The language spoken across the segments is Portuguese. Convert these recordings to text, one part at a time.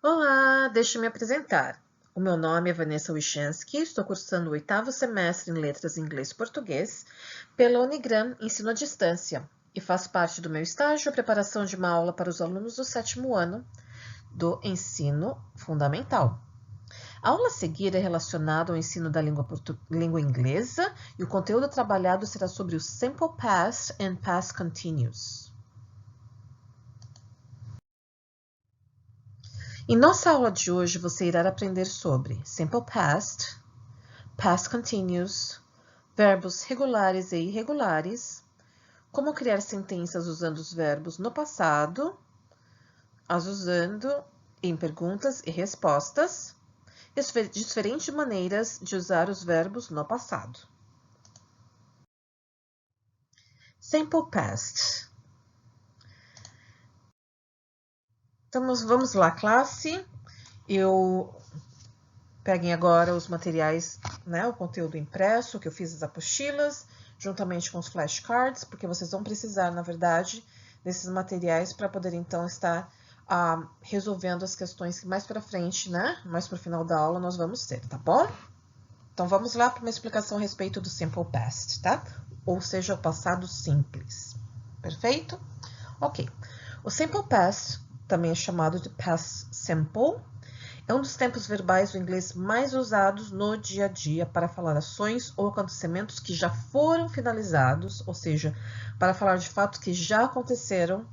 Olá, deixa eu me apresentar. O meu nome é Vanessa Wichansky, estou cursando o 8º semestre em Letras Inglês e Português pela Unigram Ensino à Distância e faço parte do meu estágio a preparação de uma aula para os alunos do 7º ano do Ensino Fundamental. A aula a seguir é relacionada ao ensino da língua inglesa e o conteúdo trabalhado será sobre o Simple Past and Past Continuous. Em nossa aula de hoje, você irá aprender sobre Simple Past, Past Continuous, verbos regulares e irregulares, como criar sentenças usando os verbos no passado, as usando em perguntas e respostas, diferentes maneiras de usar os verbos no passado. Simple Past. Então, vamos lá, classe. Peguem agora os materiais, né, o conteúdo impresso, que eu fiz as apostilas, juntamente com os flashcards, porque vocês vão precisar, na verdade, desses materiais para poder, então, estar resolvendo as questões que mais para frente, né, mais para o final da aula, nós vamos ter, tá bom? Então, vamos lá para uma explicação a respeito do Simple Past, tá? Ou seja, o passado simples. Perfeito? Ok. O Simple Past, também é chamado de Past Simple, é um dos tempos verbais do inglês mais usados no dia a dia para falar ações ou acontecimentos que já foram finalizados, ou seja, para falar de fatos que já aconteceram,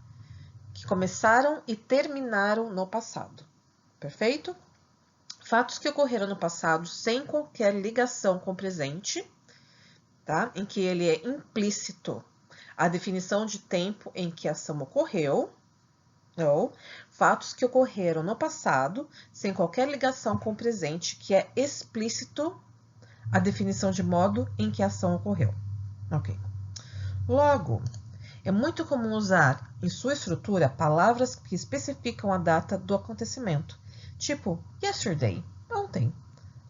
que começaram e terminaram no passado. Perfeito? Fatos que ocorreram no passado sem qualquer ligação com o presente, tá? Em que ele é implícito a definição de tempo em que a ação ocorreu, ou fatos que ocorreram no passado, sem qualquer ligação com o presente, que é explícito a definição de modo em que a ação ocorreu. Ok. Logo, é muito comum usar em sua estrutura palavras que especificam a data do acontecimento, tipo yesterday, ontem,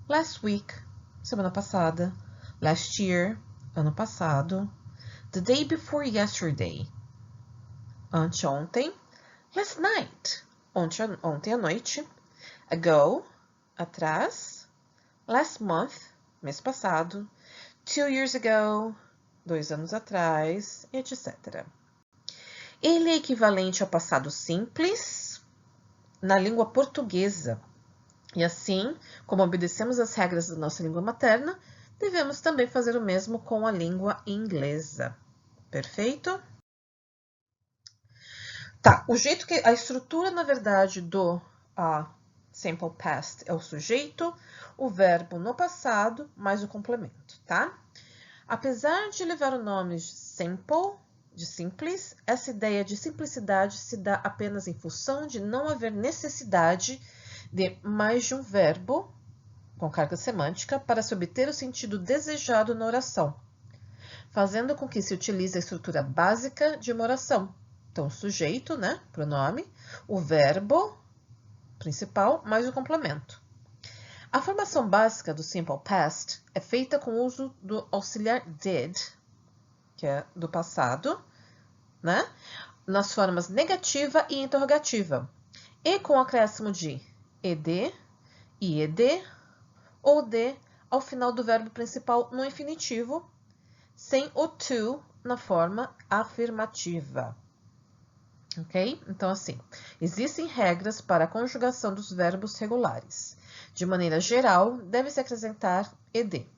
last week, semana passada, last year, ano passado, the day before yesterday, anteontem, last night, ontem à noite, ago, atrás, last month, mês passado, 2 years ago, 2 anos atrás, etc. Ele é equivalente ao passado simples na língua portuguesa. E assim, como obedecemos as regras da nossa língua materna, devemos também fazer o mesmo com a língua inglesa. Perfeito? Tá, o jeito que a estrutura, na verdade, do Simple Past é o sujeito, o verbo no passado, mais o complemento, tá? Apesar de levar o nome de simple, de simples, essa ideia de simplicidade se dá apenas em função de não haver necessidade de mais de um verbo com carga semântica para se obter o sentido desejado na oração, fazendo com que se utilize a estrutura básica de uma oração. Então, o sujeito, né, pronome, o verbo principal, mais o complemento. A formação básica do Simple Past é feita com o uso do auxiliar did, que é do passado, né, nas formas negativa e interrogativa, e com o acréscimo de ed, ied ou de ao final do verbo principal no infinitivo, sem o to na forma afirmativa. Ok? Então, assim, existem regras para a conjugação dos verbos regulares. De maneira geral, deve-se acrescentar ed,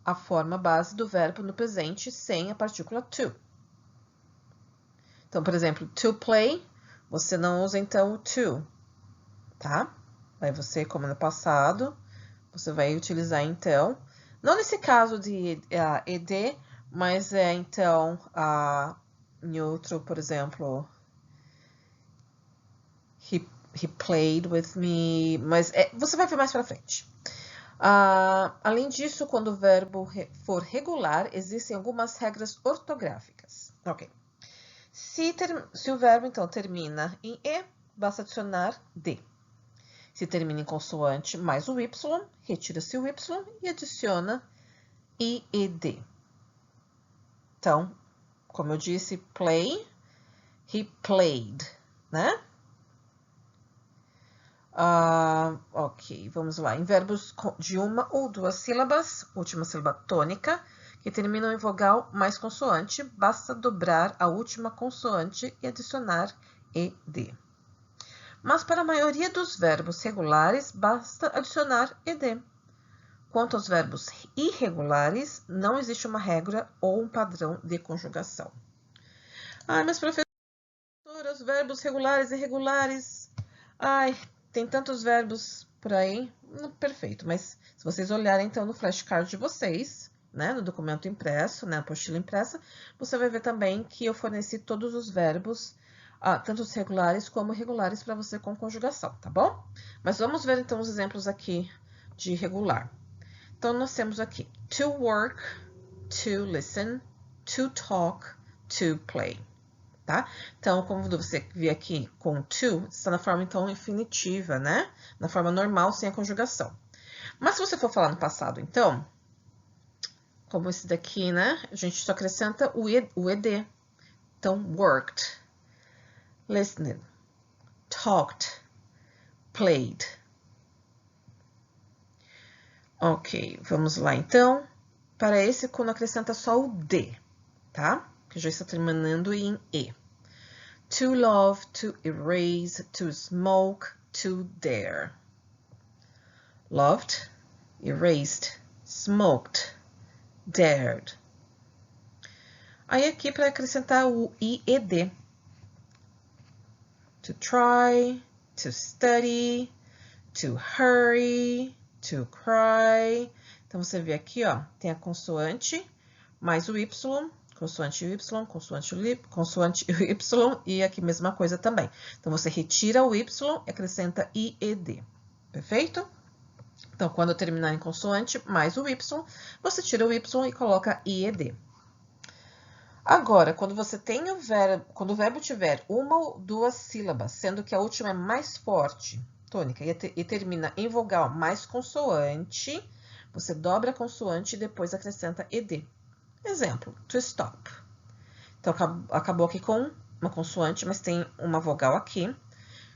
a forma base do verbo no presente sem a partícula to. Então, por exemplo, to play, você não usa então o to, tá? Aí você, como no passado, você vai utilizar então, não nesse caso de ed, mas é então em outro, por exemplo, he played with me, mas você vai ver mais pra frente. Além disso, quando o verbo for regular, existem algumas regras ortográficas. Ok. Se o verbo, então, termina em E, basta adicionar D. Se termina em consoante mais o Y, retira-se o Y e adiciona IED. Então, como eu disse, play, he played, né? Ok, vamos lá. Em verbos de uma ou duas sílabas, última sílaba tônica, que terminam em vogal mais consoante, basta dobrar a última consoante e adicionar ED. Mas para a maioria dos verbos regulares, basta adicionar ED. Quanto aos verbos irregulares, não existe uma regra ou um padrão de conjugação. Mas professora, os verbos regulares e irregulares... tem tantos verbos por aí. Perfeito, mas se vocês olharem então no flashcard de vocês, né, no documento impresso, né, apostila impressa, você vai ver também que eu forneci todos os verbos, tanto os regulares como irregulares, para você com conjugação, tá bom? Mas vamos ver então os exemplos aqui de regular. Então, nós temos aqui to work, to listen, to talk, to play. Tá? Então, como você vê aqui com to, está na forma, então, infinitiva, né? Na forma normal, sem a conjugação. Mas se você for falar no passado, então, como esse daqui, né? A gente só acrescenta o ED. Então, worked, listened, talked, played. Ok, vamos lá, então. Para esse, quando acrescenta só o D, tá? Que já está terminando em E. To love, to erase, to smoke, to dare. Loved, erased, smoked, dared. Aí aqui para acrescentar o IED. To try, to study, to hurry, to cry. Então, você vê aqui, ó, tem a consoante mais o Y, consoante Y, consoante Y, e aqui mesma coisa também. Então, você retira o Y e acrescenta IED. Perfeito? Então, quando terminar em consoante mais o Y, você tira o Y e coloca IED. Agora, quando você tem quando o verbo tiver uma ou duas sílabas, sendo que a última é mais forte, tônica, e termina em vogal mais consoante, você dobra a consoante e depois acrescenta ED. Exemplo, to stop. Então, acabou aqui com uma consoante, mas tem uma vogal aqui.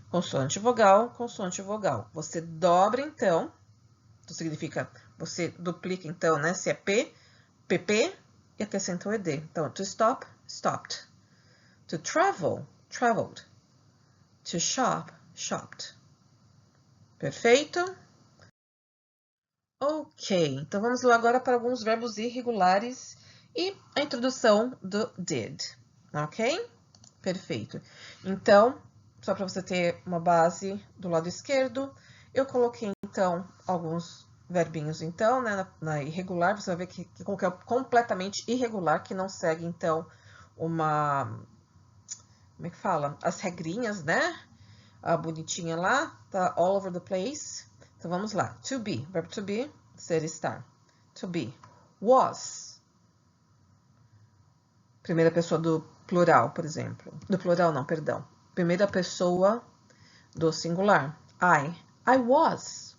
Consoante, vogal, consoante, vogal. Você dobra, então, significa, você duplica, então, né? Se é P, PP, e acrescenta o ED. Então, to stop, stopped. To travel, traveled. To shop, shopped. Perfeito? Ok, então vamos lá agora para alguns verbos irregulares e a introdução do did, ok? Perfeito. Então, só para você ter uma base do lado esquerdo, eu coloquei, então, alguns verbinhos, então, né, na irregular, você vai ver que é completamente irregular, que não segue, então, uma... Como é que fala? As regrinhas, né? A bonitinha lá, tá all over the place. Então, vamos lá. To be, verbo to be, ser, estar. To be, was. Primeira pessoa do plural, por exemplo. Do plural, não, perdão. Primeira pessoa do singular. I was.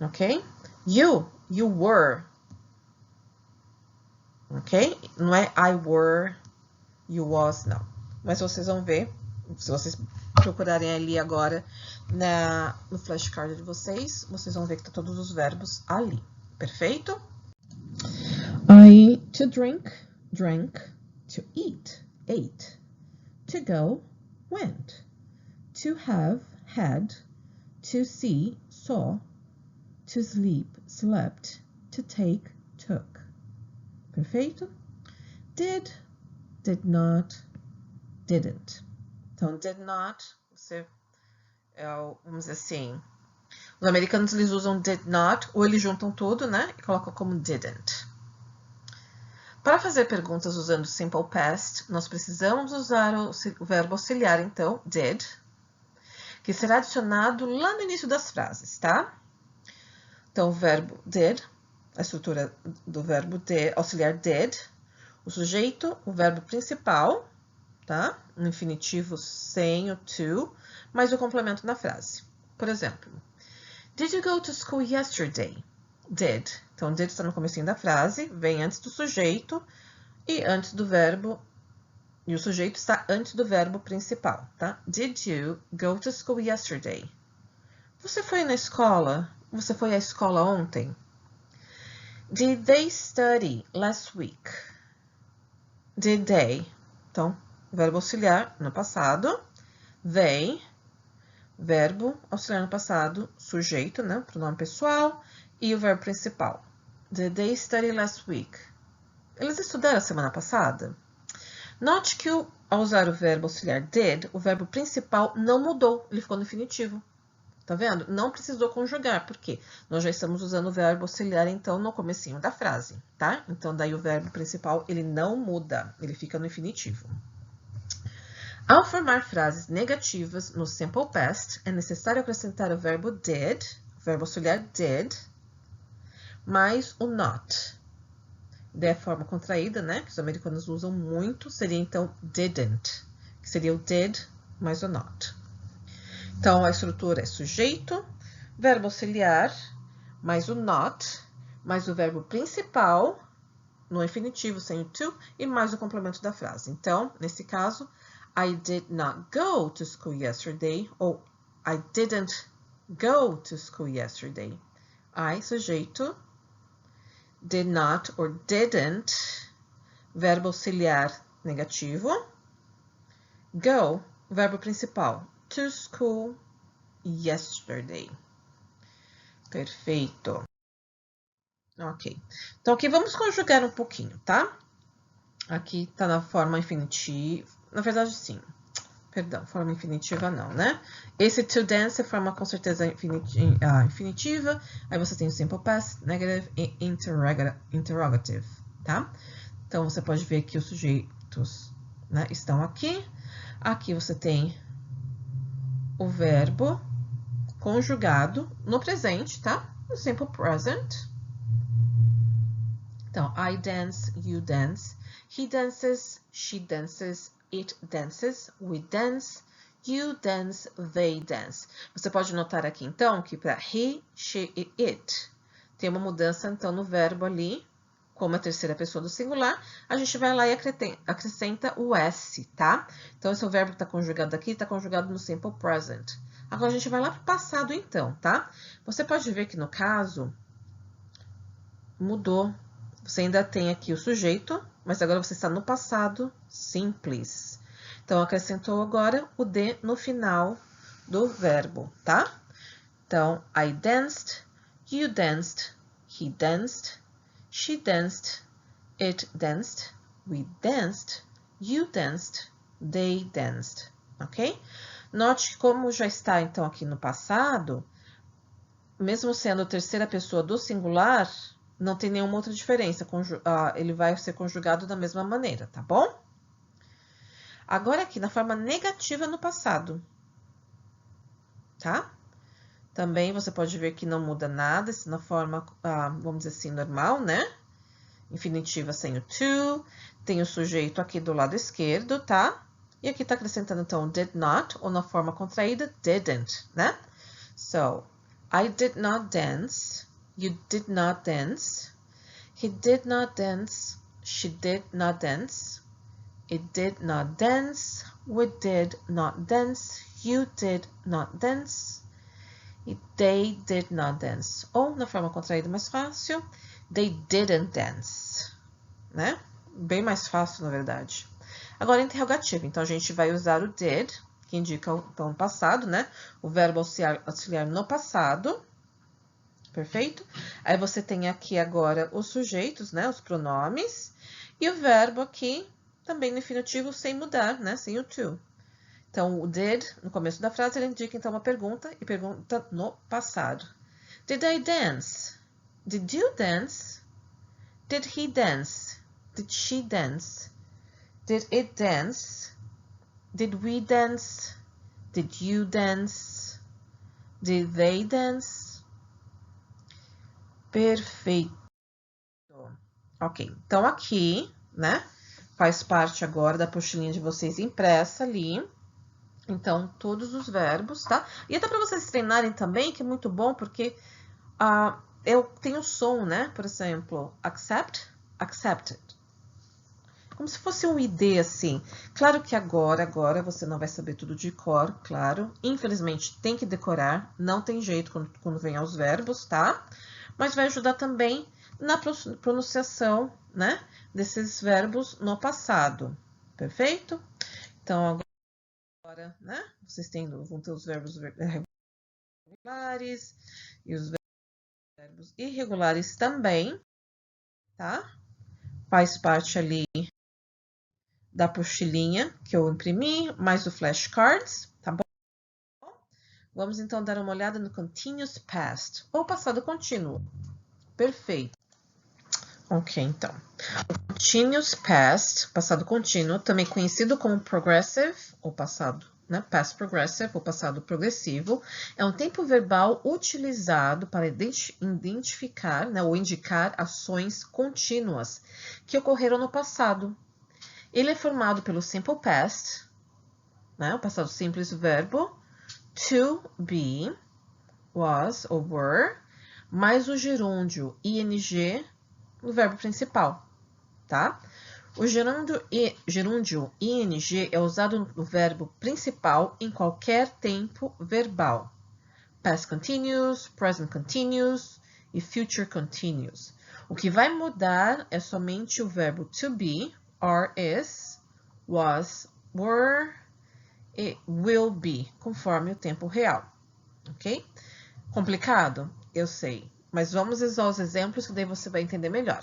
Ok? You were. Ok? Não é I were, you was, não. Mas vocês vão ver, se vocês procurarem ali agora no flashcard de vocês, vocês vão ver que tá todos os verbos ali. Perfeito? To drink, drank. To eat, ate. To go, went. To have, had. To see, saw. To sleep, slept. To take, took. Perfeito? Did, did not, didn't. Então, did not, vamos dizer assim, os americanos eles usam did not, ou eles juntam tudo, né, e colocam como didn't. Para fazer perguntas usando simple past, nós precisamos usar o verbo auxiliar, então, did, que será adicionado lá no início das frases, tá? Então, o verbo did, a estrutura do verbo auxiliar did, o sujeito, o verbo principal, tá? No infinitivo sem o to, mais o complemento na frase. Por exemplo, did you go to school yesterday? Did. Então, did está no comecinho da frase, vem antes do sujeito e antes do verbo E o sujeito está antes do verbo principal, tá? Did you go to school yesterday? Você foi na escola? Você foi à escola ontem? Did they study last week? Did they? Então, verbo auxiliar no passado. They, verbo auxiliar no passado, sujeito, né? Pronome pessoal. E o verbo principal. Did they study last week? Eles estudaram a semana passada? Note que ao usar o verbo auxiliar did, o verbo principal não mudou, ele ficou no infinitivo. Tá vendo? Não precisou conjugar, porque nós já estamos usando o verbo auxiliar, então, no comecinho da frase, tá? Então, daí o verbo principal, ele não muda, ele fica no infinitivo. Ao formar frases negativas no simple past, é necessário acrescentar o verbo did, o verbo auxiliar did, mais o not. Da forma contraída, né, que os americanos usam muito, seria então didn't, que seria o did mais o not. Então, a estrutura é sujeito, verbo auxiliar, mais o not, mais o verbo principal, no infinitivo sem o to, e mais o complemento da frase. Então, nesse caso, I did not go to school yesterday, ou I didn't go to school yesterday. I, sujeito, did not or didn't, verbo auxiliar negativo. Go, verbo principal, to school yesterday. Perfeito. Ok. Então, aqui vamos conjugar um pouquinho, tá? Aqui tá na forma infinitiva. Na verdade, sim. Perdão, forma infinitiva não, né? Esse to dance é forma com certeza infinitiva. Aí você tem o simple past, negative e interrogative, tá? Então, você pode ver que os sujeitos, né, estão aqui. Aqui você tem o verbo conjugado no presente, tá? No simple present. Então, I dance, you dance, he dances, she dances, it dances, we dance, you dance, they dance. Você pode notar aqui, então, que para he, she e it tem uma mudança, então, no verbo ali, como a terceira pessoa do singular, a gente vai lá e acrescenta o S, tá? Então, esse é o verbo que está conjugado aqui, está conjugado no simple present. Agora, a gente vai lá para o passado, então, tá? Você pode ver que, no caso, mudou. Você ainda tem aqui o sujeito, mas agora você está no passado simples. Então, acrescentou agora o D no final do verbo, tá? Então, I danced, you danced, he danced, she danced, it danced, we danced, you danced, they danced, ok? Note que como já está, então, aqui no passado, mesmo sendo a terceira pessoa do singular, não tem nenhuma outra diferença. Ele vai ser conjugado da mesma maneira, tá bom? Agora aqui, na forma negativa no passado, tá? Também você pode ver que não muda nada, isso na forma, vamos dizer assim, normal, né? Infinitiva sem o to, tem o sujeito aqui do lado esquerdo, tá? E aqui tá acrescentando, então, did not, ou na forma contraída, didn't, né? So, I did not dance, you did not dance, he did not dance, she did not dance, it did not dance, we did not dance, you did not dance, e they did not dance. Ou, na forma contraída mais fácil, they didn't dance, né? Bem mais fácil, na verdade. Agora, interrogativo. Então, a gente vai usar o did, que indica o então, passado, né? O verbo auxiliar no passado. Perfeito? Aí, você tem aqui agora os sujeitos, né? Os pronomes. E o verbo aqui, também no infinitivo, sem mudar, né? Sem o to. Então, o did, no começo da frase, ele indica, então, uma pergunta, e pergunta no passado. Did I dance? Did you dance? Did he dance? Did she dance? Did it dance? Did we dance? Did you dance? Did they dance? Perfeito. Ok, então aqui, né, faz parte agora da apostilinha de vocês impressa ali. Então, todos os verbos, tá? E até para vocês treinarem também, que é muito bom, porque eu tenho som, né? Por exemplo, accept, accepted. como se fosse um ID, assim. Claro que agora você não vai saber tudo de cor, claro. Infelizmente, tem que decorar, não tem jeito quando vem aos verbos, tá? Mas vai ajudar também na pronunciação, né, desses verbos no passado, perfeito? Então, agora, né, vão ter os verbos regulares e os verbos irregulares também, tá? Faz parte ali da apostilinha que eu imprimi, mais o flashcards, tá bom? Vamos então dar uma olhada no continuous past, ou passado contínuo. Perfeito. Ok, então. O continuous past, passado contínuo, também conhecido como progressive, ou passado, né? Past progressive, ou passado progressivo, é um tempo verbal utilizado para identificar, né, ou indicar ações contínuas que ocorreram no passado. Ele é formado pelo simple past, né, o passado simples, o verbo to be, was ou were, mais o gerúndio ing, o verbo principal, tá? O gerúndio ing é usado no verbo principal em qualquer tempo verbal. Past continuous, present continuous e future continuous. O que vai mudar é somente o verbo to be, are, is, was, were e will be, conforme o tempo real, ok? Complicado? Eu sei, mas vamos usar os exemplos que daí você vai entender melhor.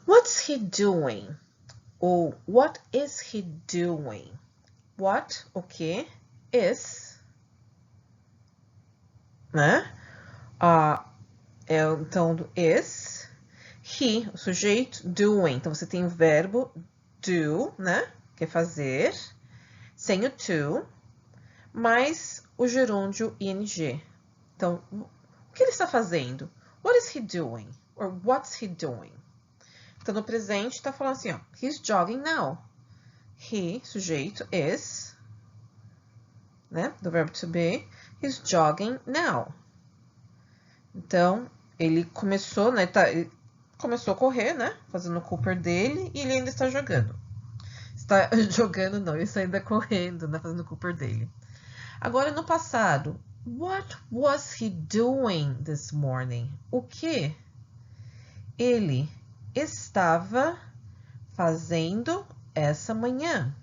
What's he doing? Ou what is he doing? What, o que? Is, né? Então, is. He, o sujeito, doing. Então, você tem o verbo do, né? Que é fazer. Sem o to. Mais o gerúndio ing. Então, o que ele está fazendo? What is he doing? Or what's he doing? Então, no presente, está falando assim, ó. He's jogging now. He, sujeito, is, né? Do verbo to be. He's jogging now. Então, ele começou, né? Ele começou a correr, né? Fazendo o Cooper dele e ele ainda está jogando. Está jogando, não, ele está ainda correndo, né? Fazendo o Cooper dele. Agora, no passado, what was he doing this morning? O que ele estava fazendo essa manhã?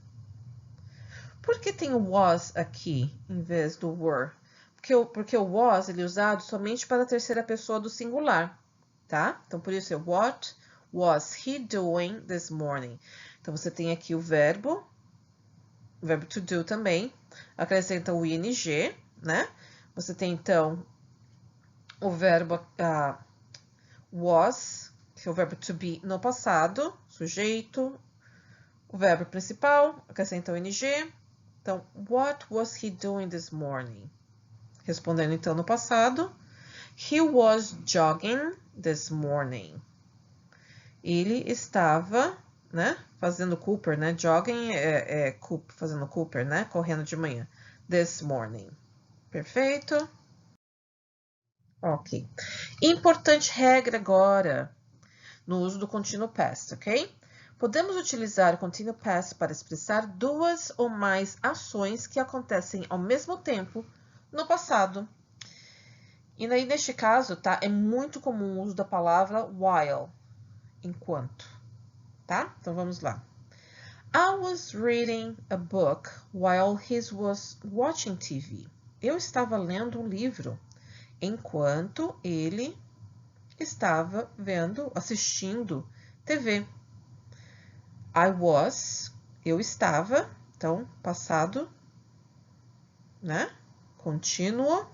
Por que tem o was aqui em vez do were? Porque o was ele é usado somente para a terceira pessoa do singular, tá? Então, por isso é what was he doing this morning? Então, você tem aqui o verbo to do também, acrescenta o ing, né? Você tem, então, o verbo was, que é o verbo to be no passado, sujeito, o verbo principal, acrescenta o ing. Então, what was he doing this morning? Respondendo, então, no passado, he was jogging this morning. Ele estava, né, fazendo Cooper, né? Jogging fazendo Cooper, né? Correndo de manhã. This morning. Perfeito? Ok. Importante regra agora no uso do continuo past, ok? Podemos utilizar o continuo past para expressar duas ou mais ações que acontecem ao mesmo tempo no passado. E aí, neste caso, tá? É muito comum o uso da palavra while, enquanto, tá? Então, vamos lá. I was reading a book while he was watching TV. Eu estava lendo um livro enquanto ele estava assistindo TV. I was, eu estava, então, passado, né? Contínuo.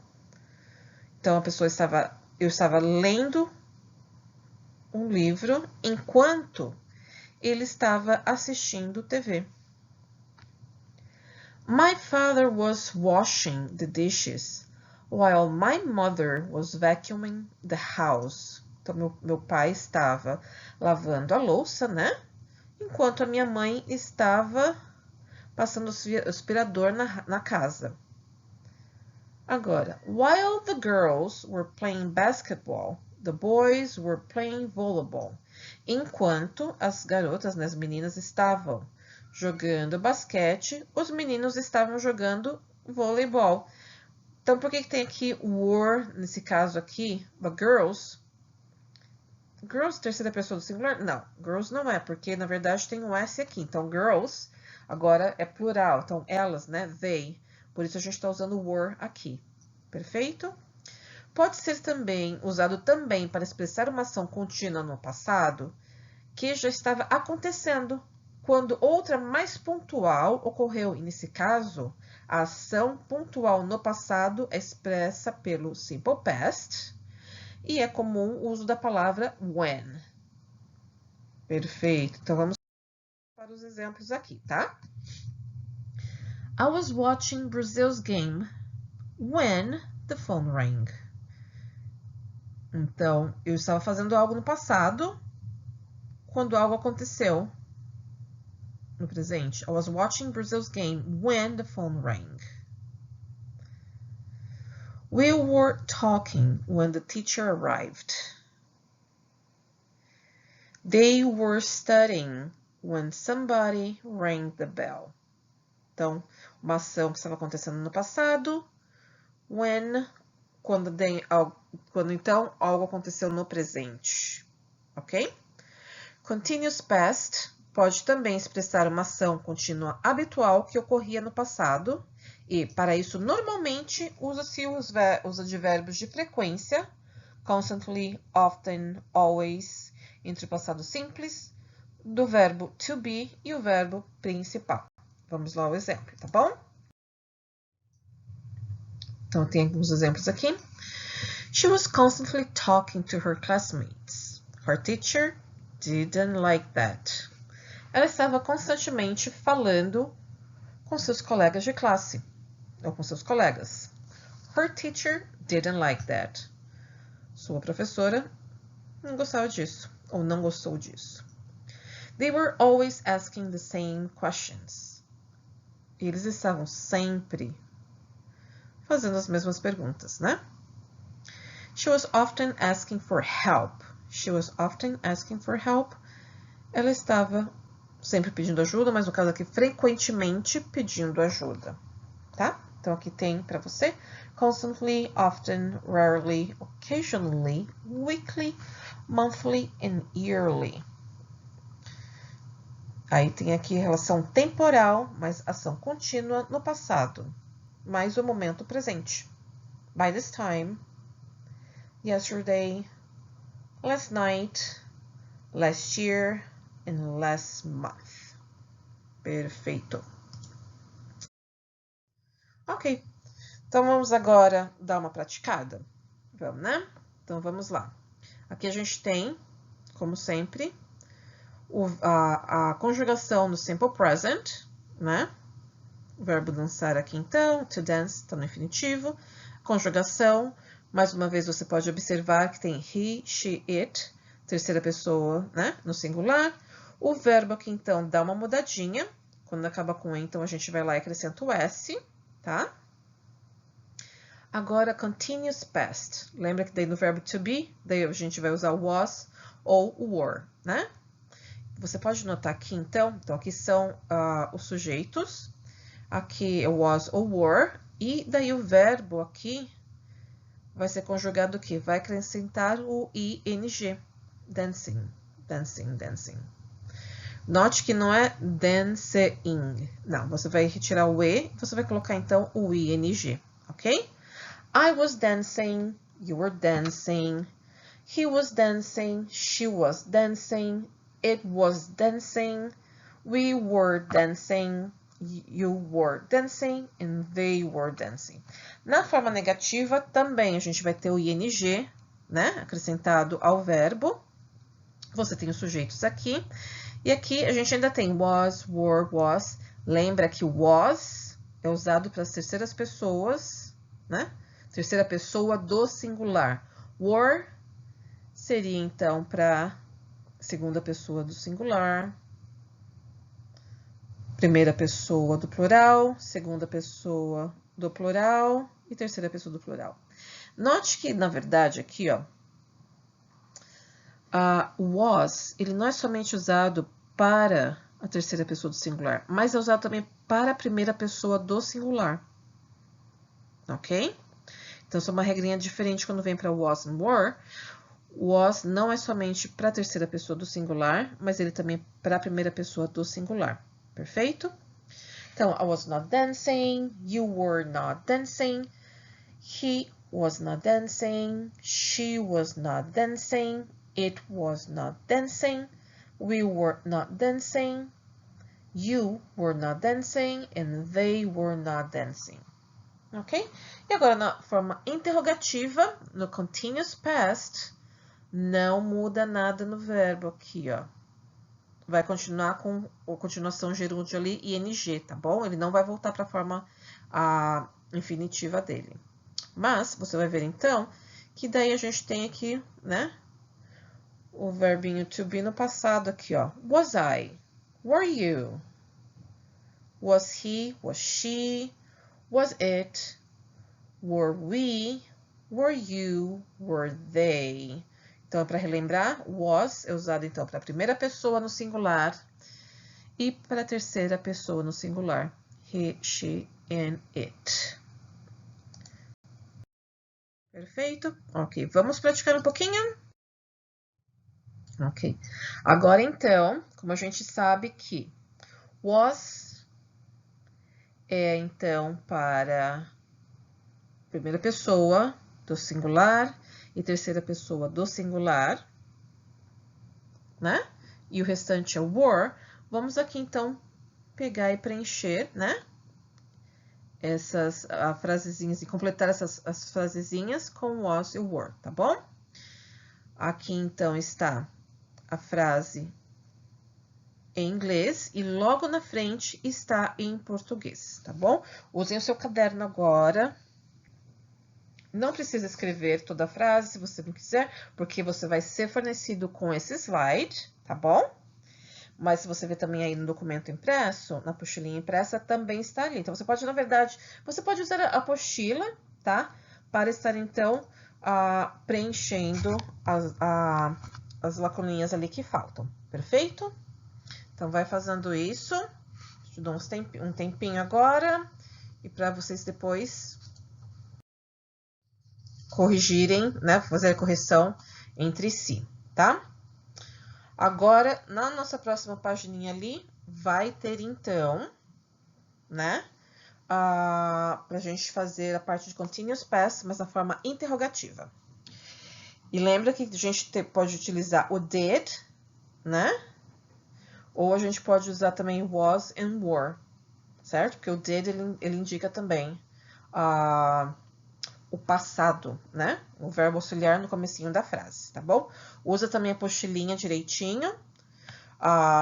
Então, eu estava lendo um livro enquanto ele estava assistindo TV. My father was washing the dishes while my mother was vacuuming the house. Então, meu pai estava lavando a louça, né? Enquanto a minha mãe estava passando o aspirador na casa. Agora, while the girls were playing basketball, the boys were playing volleyball. Enquanto as garotas, né, as meninas estavam jogando basquete, os meninos estavam jogando voleibol. Então, por que tem aqui were, nesse caso aqui, the girls? Girls, terceira pessoa do singular? Não, girls não é, porque na verdade tem um S aqui. Então, girls agora é plural. Então, elas, né, they. Por isso a gente está usando were aqui. Perfeito? Pode ser também usado também para expressar uma ação contínua no passado que já estava acontecendo, quando outra mais pontual ocorreu. E nesse caso, a ação pontual no passado é expressa pelo simple past e é comum o uso da palavra when. Perfeito. Então, vamos para os exemplos aqui, tá? I was watching Brazil's game when the phone rang. Então, eu estava fazendo algo no passado quando algo aconteceu no presente. I was watching Brazil's game when the phone rang. We were talking when the teacher arrived. They were studying when somebody rang the bell. Então, uma ação que estava acontecendo no passado, quando então algo aconteceu no presente, ok? Continuous past pode também expressar uma ação contínua habitual que ocorria no passado e, para isso, normalmente usa-se os advérbios de frequência, constantly, often, always, entre o passado simples, do verbo to be e o verbo principal. Vamos lá ao exemplo, tá bom? Então, tem alguns exemplos aqui. She was constantly talking to her classmates. Her teacher didn't like that. Ela estava constantemente falando com seus colegas de classe, ou com seus colegas. Her teacher didn't like that. Sua professora não gostava disso, ou não gostou disso. They were always asking the same questions. Eles estavam sempre fazendo as mesmas perguntas, né? She was often asking for help. She was often asking for help. Ela estava sempre pedindo ajuda, mas no caso aqui, frequentemente pedindo ajuda, tá? Então, aqui tem para você constantly, often, rarely, occasionally, weekly, monthly and yearly. Aí tem aqui relação temporal, mas ação contínua no passado, mais o momento presente. By this time, yesterday, last night, last year, and last month. Perfeito. Ok. Então, vamos agora dar uma praticada? Vamos, né? Então, vamos lá. Aqui a gente tem, como sempre, a conjugação no simple present, né? O verbo dançar aqui, então, to dance, está no infinitivo. Conjugação, mais uma vez, você pode observar que tem he, she, it, terceira pessoa, né? No singular. O verbo aqui, então, dá uma mudadinha. Quando acaba com e, então, a gente vai lá e acrescenta o S, tá? Agora, continuous past. Lembra que daí no verbo to be, daí a gente vai usar o was ou o were, né? Você pode notar aqui, então aqui são os sujeitos. Aqui é was ou were. E daí o verbo aqui vai ser conjugado o quê? Vai acrescentar o ing. Dancing, dancing, dancing. Note que não é dancing. Não, você vai retirar o e, você vai colocar então o ing, ok? I was dancing, you were dancing, he was dancing, she was dancing, it was dancing, we were dancing, you were dancing, and they were dancing. Na forma negativa, também a gente vai ter o ing, né, acrescentado ao verbo. Você tem os sujeitos aqui. E aqui a gente ainda tem was, were, was. Lembra que o was é usado para as terceiras pessoas, né? Terceira pessoa do singular. Were seria, então, para segunda pessoa do singular. Primeira pessoa do plural, segunda pessoa do plural e terceira pessoa do plural. Note que, na verdade, aqui, ó, Was, ele não é somente usado para a terceira pessoa do singular, mas é usado também para a primeira pessoa do singular. Ok? Então, isso é uma regrinha diferente quando vem para was and were. Was não é somente para a terceira pessoa do singular, mas ele também é para a primeira pessoa do singular. Perfeito? Então, I was not dancing, you were not dancing, he was not dancing, she was not dancing, it was not dancing, we were not dancing, you were not dancing, and they were not dancing. Ok? E agora, na forma interrogativa, no continuous past, não muda nada no verbo aqui, ó. Vai continuar com a continuação gerúndio ali, ing, tá bom? Ele não vai voltar para a forma infinitiva dele. Mas, você vai ver então, que daí a gente tem aqui, né? O verbinho to be no passado aqui, ó. Was I? Were you? Was he? Was she? Was it? Were we? Were you? Were they? Então, para relembrar, was é usado então para a primeira pessoa no singular e para a terceira pessoa no singular. He, she, and it. Perfeito? Ok, vamos praticar um pouquinho? Ok. Agora, então, como a gente sabe que was é, então, para primeira pessoa do singular e terceira pessoa do singular, né? E o restante é were. Vamos aqui, então, pegar e preencher, né? Essas frasezinhas e completar as frasezinhas com was e were, tá bom? Aqui, então, está a frase em inglês e logo na frente está em português, tá bom? Usem o seu caderno agora. Não precisa escrever toda a frase se você não quiser, porque você vai ser fornecido com esse slide, tá bom? Mas se você ver também aí no documento impresso, na apostilinha impressa, também está ali. Então, você pode, na verdade, você pode usar a apostila, tá? Para estar, então, preenchendo as lacuninhas ali que faltam, perfeito? Então, vai fazendo isso. Te dou um tempinho agora. E para vocês depois corrigirem, né? Fazer a correção entre si, tá? Agora, na nossa próxima pagininha ali, vai ter, então, né? Pra gente fazer a parte de continuous past, mas na forma interrogativa. E lembra que a gente pode utilizar o did, né? Ou a gente pode usar também was and were, certo? Porque o did, ele indica também o passado, né? O verbo auxiliar no comecinho da frase, tá bom? Usa também a apostilinha direitinho.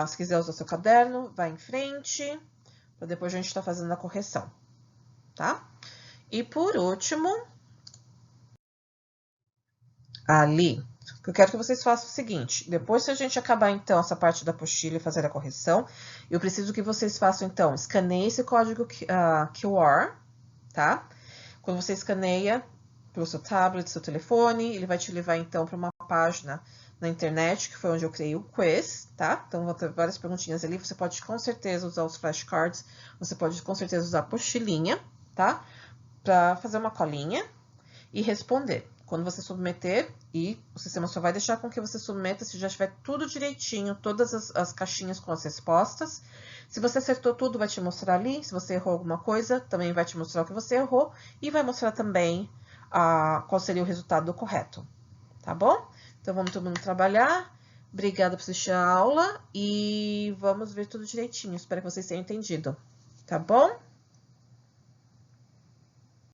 Se quiser usar seu caderno, vai em frente, para depois a gente estar fazendo a correção, tá? E por último, ali, eu quero que vocês façam o seguinte, depois que a gente acabar, então, essa parte da apostila e fazer a correção, eu preciso que vocês façam, então, escaneie esse código QR, tá? Quando você escaneia pelo seu tablet, seu telefone, ele vai te levar, então, para uma página na internet, que foi onde eu criei o quiz, tá? Então, vão ter várias perguntinhas ali, você pode, com certeza, usar os flashcards, você pode, com certeza, usar a apostilinha, tá? Para fazer uma colinha e responder. Quando você submeter, e o sistema só vai deixar com que você submeta se já tiver tudo direitinho, todas as caixinhas com as respostas. Se você acertou tudo, vai te mostrar ali. Se você errou alguma coisa, também vai te mostrar o que você errou. E vai mostrar também qual seria o resultado correto. Tá bom? Então, vamos todo mundo trabalhar. Obrigada por assistir a aula. E vamos ver tudo direitinho. Espero que vocês tenham entendido. Tá bom?